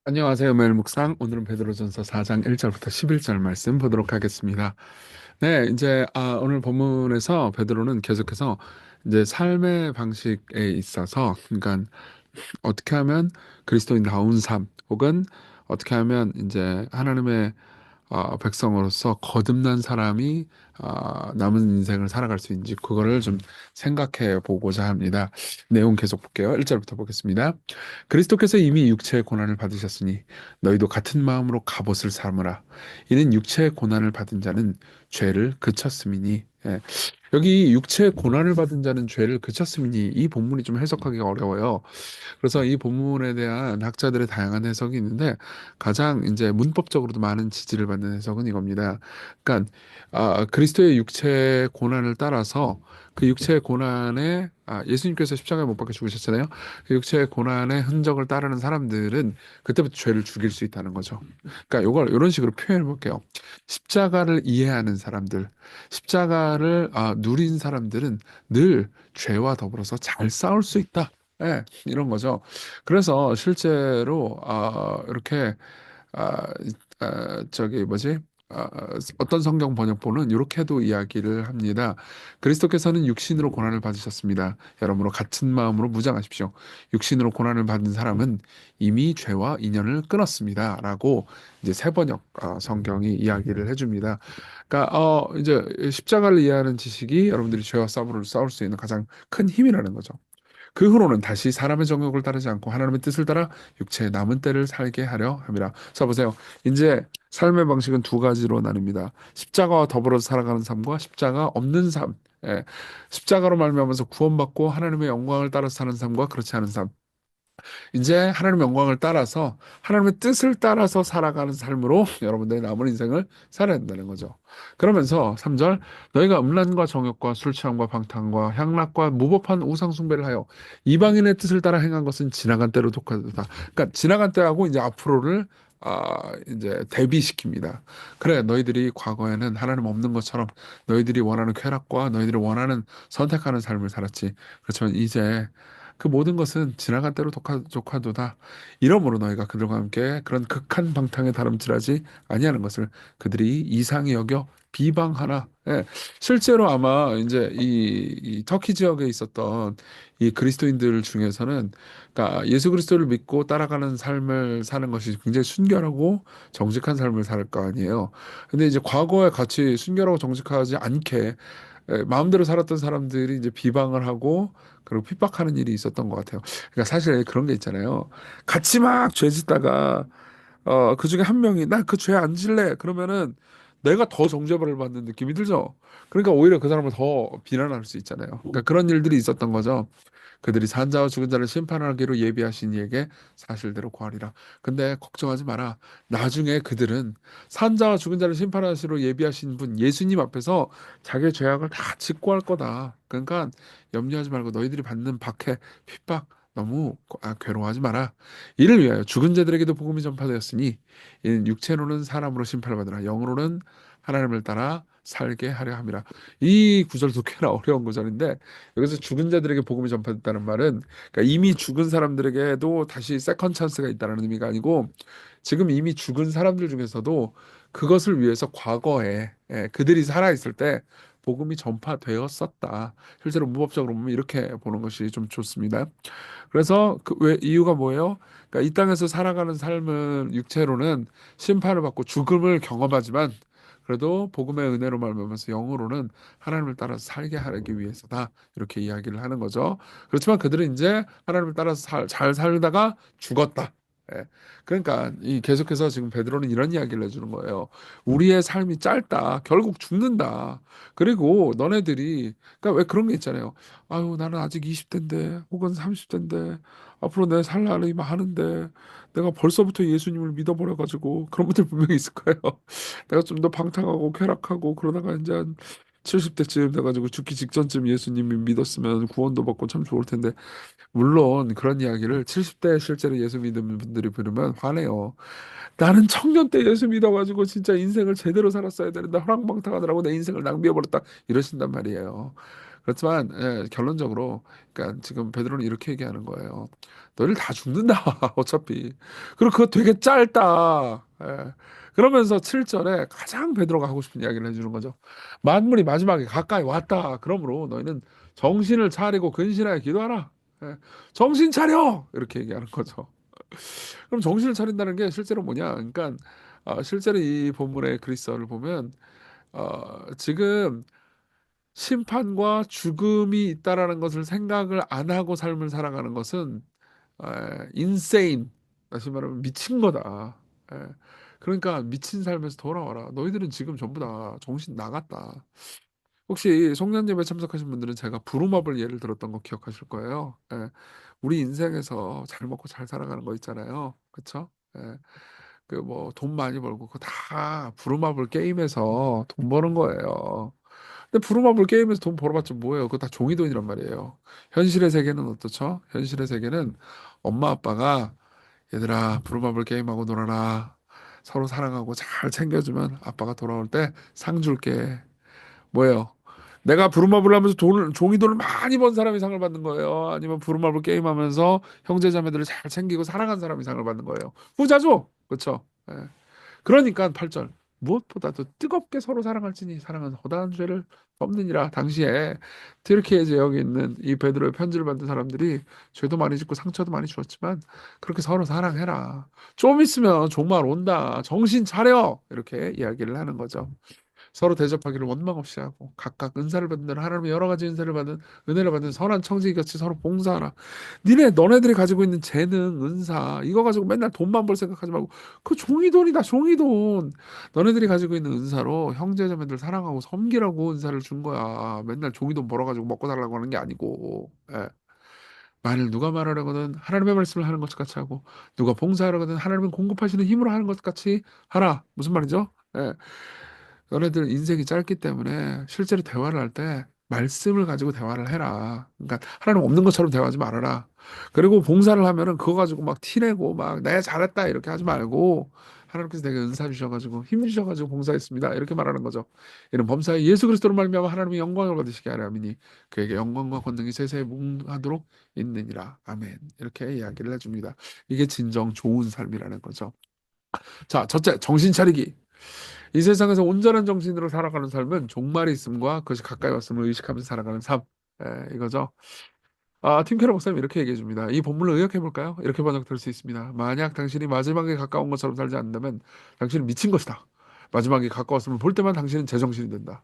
안녕하세요. 매일 묵상. 오늘은 베드로전서 4장 1절부터 11절 말씀 보도록 하겠습니다. 네, 이제 오늘 본문에서 베드로는 계속해서 이제 삶의 방식에 있어서, 그러니까 어떻게 하면 그리스도인다운 삶, 혹은 어떻게 하면 이제 하나님의 백성으로서 거듭난 사람이 남은 인생을 살아갈 수 있는지 그거를 좀 생각해 보고자 합니다. 내용 계속 볼게요. 1절부터 보겠습니다. 그리스도께서 이미 육체의 고난을 받으셨으니 너희도 같은 마음으로 갑옷을 삼으라. 이는 육체의 고난을 받은 자는 죄를 그쳤음이니. 예. 여기 육체의 고난을 받은 자는 죄를 그쳤음이니, 이 본문이 좀 해석하기가 어려워요. 그래서 이 본문에 대한 학자들의 다양한 해석이 있는데, 가장 이제 문법적으로도 많은 지지를 받는 해석은 이겁니다. 그러니까 그리스도의 육체의 고난을 따라서 그 육체의 고난에 예수님께서 십자가에 못 박혀 죽으셨잖아요. 그 육체의 고난의 흔적을 따르는 사람들은 그때부터 죄를 죽일 수 있다는 거죠. 그러니까 이걸 이런 식으로 표현해 볼게요. 십자가를 이해하는 사람들, 십자가를 누린 사람들은 늘 죄와 더불어서 잘 싸울 수 있다. 예, 이런 거죠. 그래서 실제로 이렇게 아, 저기 뭐지? 어떤 성경 번역본은 이렇게도 이야기를 합니다. 그리스도께서는 육신으로 고난을 받으셨습니다. 여러분으로 같은 마음으로 무장하십시오. 육신으로 고난을 받은 사람은 이미 죄와 인연을 끊었습니다. 라고 이제 새 번역 성경이 이야기를 해줍니다. 그러니까 이제 십자가를 이해하는 지식이 여러분들이 죄와 싸울 수 있는 가장 큰 힘이라는 거죠. 그 후로는 다시 사람의 정욕을 따르지 않고 하나님의 뜻을 따라 육체의 남은 때를 살게 하려 함이라. 자, 보세요. 이제 삶의 방식은 두 가지로 나뉩니다. 십자가와 더불어서 살아가는 삶과 십자가 없는 삶. 예. 십자가로 말미암아서 구원받고 하나님의 영광을 따라서 사는 삶과 그렇지 않은 삶. 이제 하나님의 영광을 따라서 하나님의 뜻을 따라서 살아가는 삶으로 여러분들의 남은 인생을 살아야 된다는 거죠. 그러면서 3절 너희가 음란과 정욕과 술 취함과 방탕과 향락과 무법한 우상 숭배를 하여 이방인의 뜻을 따라 행한 것은 지나간 때로 독하다. 그러니까 지나간 때하고 이제 앞으로를 이제 대비시킵니다. 그래, 너희들이 과거에는 하나님 없는 것처럼 너희들이 원하는 쾌락과 너희들이 원하는 선택하는 삶을 살았지. 그렇지만 이제 그 모든 것은 지나간 때로 조카도다. 이러므로 너희가 그들과 함께 그런 극한 방탕에 다름질하지 아니하는 것을 그들이 이상히 여겨 비방하나. 예. 실제로 아마 이제 이 터키 지역에 있었던 이 그리스도인들 중에서는, 그러니까 예수 그리스도를 믿고 따라가는 삶을 사는 것이 굉장히 순결하고 정직한 삶을 살 거 아니에요. 근데 이제 과거에 같이 순결하고 정직하지 않게 마음대로 살았던 사람들이 이제 비방을 하고 그리고 핍박하는 일이 있었던 것 같아요. 그러니까 사실 그런 게 있잖아요. 같이 막 죄 짓다가 그 중에 한 명이 나 그 죄 안 질래 그러면은 내가 더 정죄벌을 받는 느낌이 들죠. 그러니까 오히려 그 사람을 더 비난할 수 있잖아요. 그러니까 그런 일들이 있었던 거죠. 그들이 산자와 죽은 자를 심판하기로 예비하신 이에게 사실대로 구하리라. 근데 걱정하지 마라. 나중에 그들은 산자와 죽은 자를 심판하시로 예비하신 분 예수님 앞에서 자기의 죄악을 다 직고할 거다. 그러니까 염려하지 말고 너희들이 받는 박해, 핍박 너무 괴로워하지 마라. 이를 위하여 죽은 자들에게도 복음이 전파되었으니 이는 육체로는 사람으로 심판을 받으나 영으로는 하나님을 따라 살게 하려 함이라. 이 구절도 꽤나 어려운 구절인데, 여기서 죽은 자들에게 복음이 전파됐다는 말은, 그러니까 이미 죽은 사람들에게도 다시 세컨 찬스가 있다는 의미가 아니고, 지금 이미 죽은 사람들 중에서도 그것을 위해서 과거에 그들이 살아있을 때 복음이 전파되었었다. 실제로 문법적으로 보면 이렇게 보는 것이 좀 좋습니다. 그래서 그 왜 이유가 뭐예요? 그러니까 이 땅에서 살아가는 삶은 육체로는 심판을 받고 죽음을 경험하지만 그래도 복음의 은혜로 말미암아서 영으로는 하나님을 따라서 살게 하기 위해서다. 이렇게 이야기를 하는 거죠. 그렇지만 그들은 이제 하나님을 따라서 잘 살다가 죽었다. 예. 그러니까 이 계속해서 지금 베드로는 이런 이야기를 해주는 거예요. 우리의 삶이 짧다. 결국 죽는다. 그리고 너네들이 그러니까 왜 그런 게 있잖아요. 아유, 나는 아직 20대인데, 혹은 30대인데, 앞으로 내 살 날이 많은데, 내가 벌써부터 예수님을 믿어버려가지고, 그런 분들 분명히 있을 거예요. 내가 좀 더 방탕하고 쾌락하고, 그러다가 이제 한 70대쯤 돼가지고 죽기 직전쯤 예수님을 믿었으면 구원도 받고 참 좋을 텐데, 물론 그런 이야기를 70대 실제로 예수 믿는 분들이 부르면 화내요. 나는 청년 때 예수 믿어가지고 진짜 인생을 제대로 살았어야 되는데, 허랑방탕하느라고 내 인생을 낭비해버렸다. 이러신단 말이에요. 그렇지만 결론적으로 그러니까 지금 베드로는 이렇게 얘기하는 거예요. 너희들 다 죽는다 어차피. 그리고 그거 되게 짧다. 그러면서 7절에 가장 베드로가 하고 싶은 이야기를 해주는 거죠. 만물이 마지막에 가까이 왔다. 그러므로 너희는 정신을 차리고 근신하여 기도하라. 예, 정신 차려! 이렇게 얘기하는 거죠. 그럼 정신을 차린다는 게 실제로 뭐냐? 그러니까 실제로 이 본문의 그리스어를 보면 지금 심판과 죽음이 있다라는 것을 생각을 안 하고 삶을 살아가는 것은 인세인, 다시 말하면 미친 거다. 에, 그러니까 미친 삶에서 돌아와라. 너희들은 지금 전부 다 정신 나갔다. 혹시 송년제에 참석하신 분들은 제가 부루마블 예를 들었던 거 기억하실 거예요. 우리 인생에서 잘 먹고 잘 살아가는 거 있잖아요. 그쵸? 그 뭐 돈 많이 벌고 그거 다 부루마블 게임에서 돈 버는 거예요. 근데 부루마블 게임에서 돈 벌어봤자 뭐예요? 그거 다 종이돈이란 말이에요. 현실의 세계는 어떻죠? 현실의 세계는 엄마 아빠가 얘들아 부루마블 게임하고 놀아라. 서로 사랑하고 잘 챙겨주면 아빠가 돌아올 때 상 줄게. 뭐예요? 내가 부루마블 하면서 종이돈을 많이 번 사람이 상을 받는 거예요? 아니면 부루마블 게임하면서 형제자매들을 잘 챙기고 사랑한 사람이 상을 받는 거예요? 후자죠? 그렇죠? 그러니까 8절 무엇보다도 뜨겁게 서로 사랑할지니 사랑은 허다한 죄를 덮느니라. 당시에 튀르키예 지역에 있는 이 베드로의 편지를 받은 사람들이 죄도 많이 짓고 상처도 많이 주었지만 그렇게 서로 사랑해라. 좀 있으면 종말 온다. 정신 차려. 이렇게 이야기를 하는 거죠. 서로 대접하기를 원망 없이 하고 각각 은사를 받는 대로 하나님의 여러 가지 은사를 받은 은혜를 받은 선한 청지기 같이 서로 봉사하라. 너네들이 가지고 있는 재능, 은사 이거 가지고 맨날 돈만 벌 생각하지 말고 그 종이돈이다 종이돈. 너네들이 가지고 있는 은사로 형제자매들 사랑하고 섬기라고 은사를 준 거야. 맨날 종이돈 벌어가지고 먹고 살라고 하는 게 아니고. 만일 누가 말하려거든 하나님의 말씀을 하는 것 같이 하고 누가 봉사하려거든 하나님의 공급하시는 힘으로 하는 것 같이 하라. 무슨 말이죠? 너네들 인생이 짧기 때문에 실제로 대화를 할 때 말씀을 가지고 대화를 해라. 그러니까 하나님 없는 것처럼 대화하지 말아라. 그리고 봉사를 하면은 그거 가지고 막 티내고 막 내가 잘했다 이렇게 하지 말고 하나님께서 내게 은사 주셔가지고 힘 주셔가지고 봉사했습니다. 이렇게 말하는 거죠. 이는 범사에 예수 그리스도로 말미암아 하나님의 영광을 받으시게 하려 함이니 그에게 영광과 권능이 세세에 무궁하도록 있느니라. 아멘. 이렇게 이야기를 해줍니다. 이게 진정 좋은 삶이라는 거죠. 자, 첫째, 정신 차리기. 이 세상에서 온전한 정신으로 살아가는 삶은 종말이 있음과 그것이 가까이 왔음을 의식하면서 살아가는 삶. 이거죠. 팀 캐러 목사님 이렇게 얘기해 줍니다. 이 본문을 의역해 볼까요? 이렇게 번역될 수 있습니다. 만약 당신이 마지막에 가까운 것처럼 살지 않는다면 당신은 미친 것이다. 마지막에 가까웠음을 볼 때만 당신은 제정신이 된다.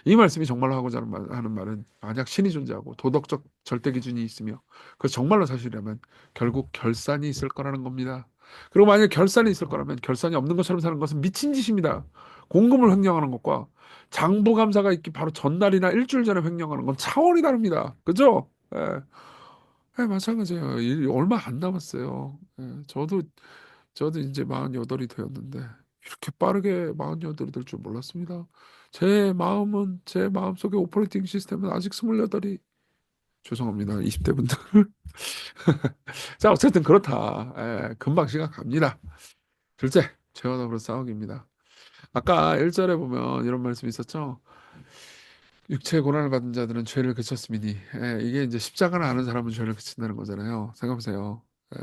이 말씀이 정말로 하고자 하는 말은 만약 신이 존재하고 도덕적 절대 기준이 있으며 그것이 정말로 사실이라면 결국 결산이 있을 거라는 겁니다. 그리고 만약 결산이 있을 거라면 결산이 없는 것처럼 사는 것은 미친 짓입니다. 공금을 횡령하는 것과 장부감사가 있기 바로 전날이나 일주일 전에 횡령하는 건 차원이 다릅니다. 그죠? 마찬가지예요. 얼마 안 남았어요. 저도 이제 48이 되었는데 이렇게 빠르게 48이 될 줄 몰랐습니다. 제 마음속에 오퍼레이팅 시스템은 아직 28이 죄송합니다. 20대 분들. 자, 어쨌든 그렇다. 금방 시간 갑니다. 둘째, 죄와 더불어 싸우기입니다. 아까 1절에 보면 이런 말씀이 있었죠. 육체의 고난을 받은 자들은 죄를 그쳤음이니. 이게 이제 십자가를 아는 사람은 죄를 그친다는 거잖아요. 생각해보세요. 예,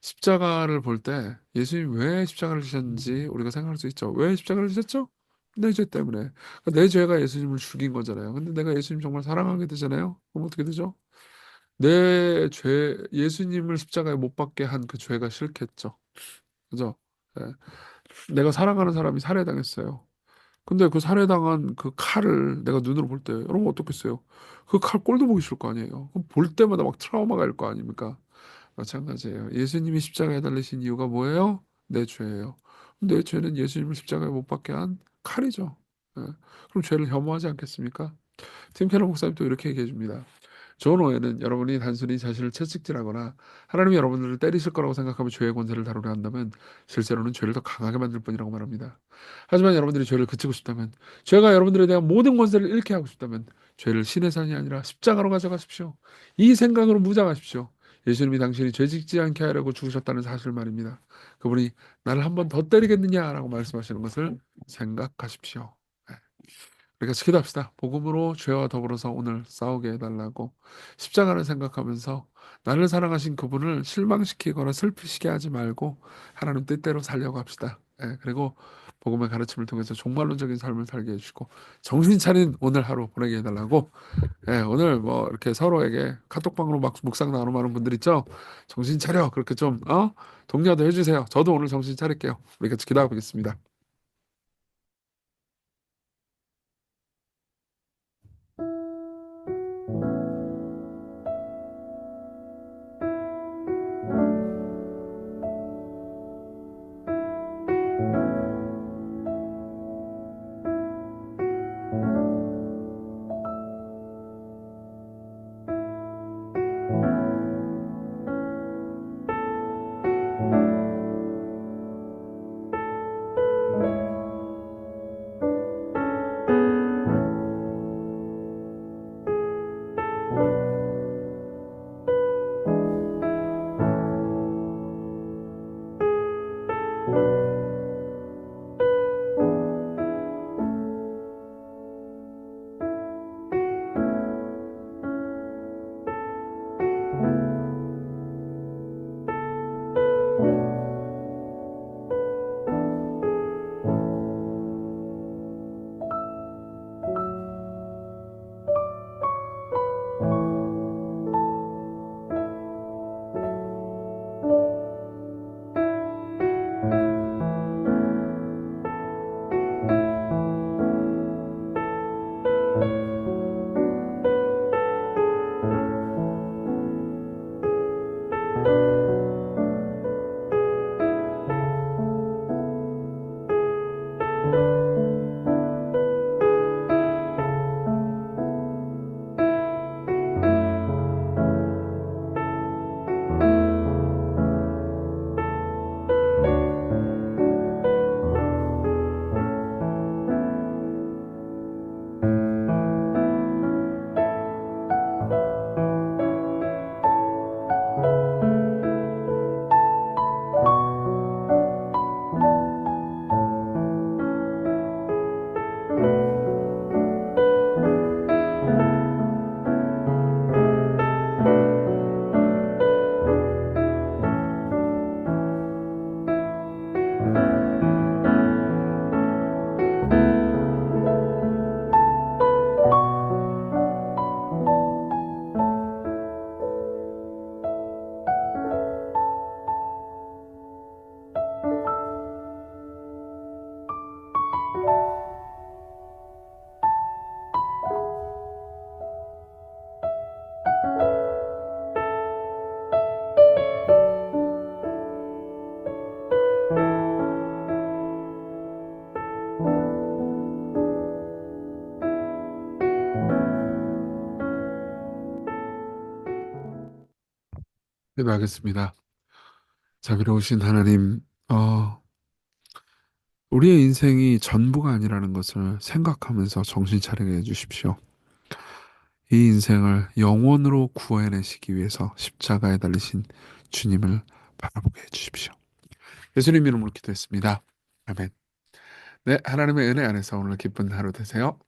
십자가를 볼 때 예수님 왜 십자가를 지셨는지 우리가 생각할 수 있죠. 왜 십자가를 지셨죠? 내 죄 때문에. 그러니까 내 죄가 예수님을 죽인 거잖아요. 근데 내가 예수님 정말 사랑하게 되잖아요. 그럼 어떻게 되죠? 내 죄, 예수님을 십자가에 못 박게 한 그 죄가 싫겠죠. 그죠? 예. 내가 사랑하는 사람이 살해당했어요. 근데 그 살해당한 그 칼을 내가 눈으로 볼 때 여러분 어떻겠어요? 그 칼 꼴도 보기 싫을 거 아니에요. 그럼 볼 때마다 막 트라우마가 일 거 아닙니까? 마찬가지예요. 예수님이 십자가에 달리신 이유가 뭐예요? 내 죄예요. 내 죄는 예수님을 십자가에 못 박게 한 칼이죠. 예. 그럼 죄를 혐오하지 않겠습니까? 팀 캐러 목사님 또 이렇게 얘기해 줍니다. 좋은 오해는 여러분이 단순히 자신을 채찍질하거나 하나님이 여러분들을 때리실 거라고 생각하며 죄의 권세를 다루려 한다면 실제로는 죄를 더 강하게 만들 뿐이라고 말합니다. 하지만 여러분들이 죄를 그치고 싶다면 죄가 여러분들에 대한 모든 권세를 잃게 하고 싶다면 죄를 신의 산이 아니라 십자가로 가져가십시오. 이 생각으로 무장하십시오. 예수님이 당신이 죄 짓지 않게 하려고 죽으셨다는 사실 말입니다. 그분이 나를 한 번 더 때리겠느냐라고 말씀하시는 것을 생각하십시오. 네. 우리 같이 기도합시다. 복음으로 죄와 더불어서 오늘 싸우게 해달라고 십자가를 생각하면서 나를 사랑하신 그분을 실망시키거나 슬프시게 하지 말고 하나님 뜻대로 살려고 합시다. 예, 그리고 복음의 가르침을 통해서 종말론적인 삶을 살게 해주시고 정신 차린 오늘 하루 보내게 해달라고. 예, 오늘 뭐 이렇게 서로에게 카톡방으로 막 묵상 나눔하는 분들 있죠. 정신 차려, 그렇게 좀 독려도 해주세요. 저도 오늘 정신 차릴게요. 우리 같이 기도하겠습니다. 기도하겠습니다. 자비로우신 하나님, 우리의 인생이 전부가 아니라는 것을 생각하면서 정신 차리게 해주십시오. 이 인생을 영원으로 구해내시기 위해서 십자가에 달리신 주님을 바라보게 해주십시오. 예수님 이름으로 기도했습니다. 아멘. 네, 하나님의 은혜 안에서 오늘 기쁜 하루 되세요.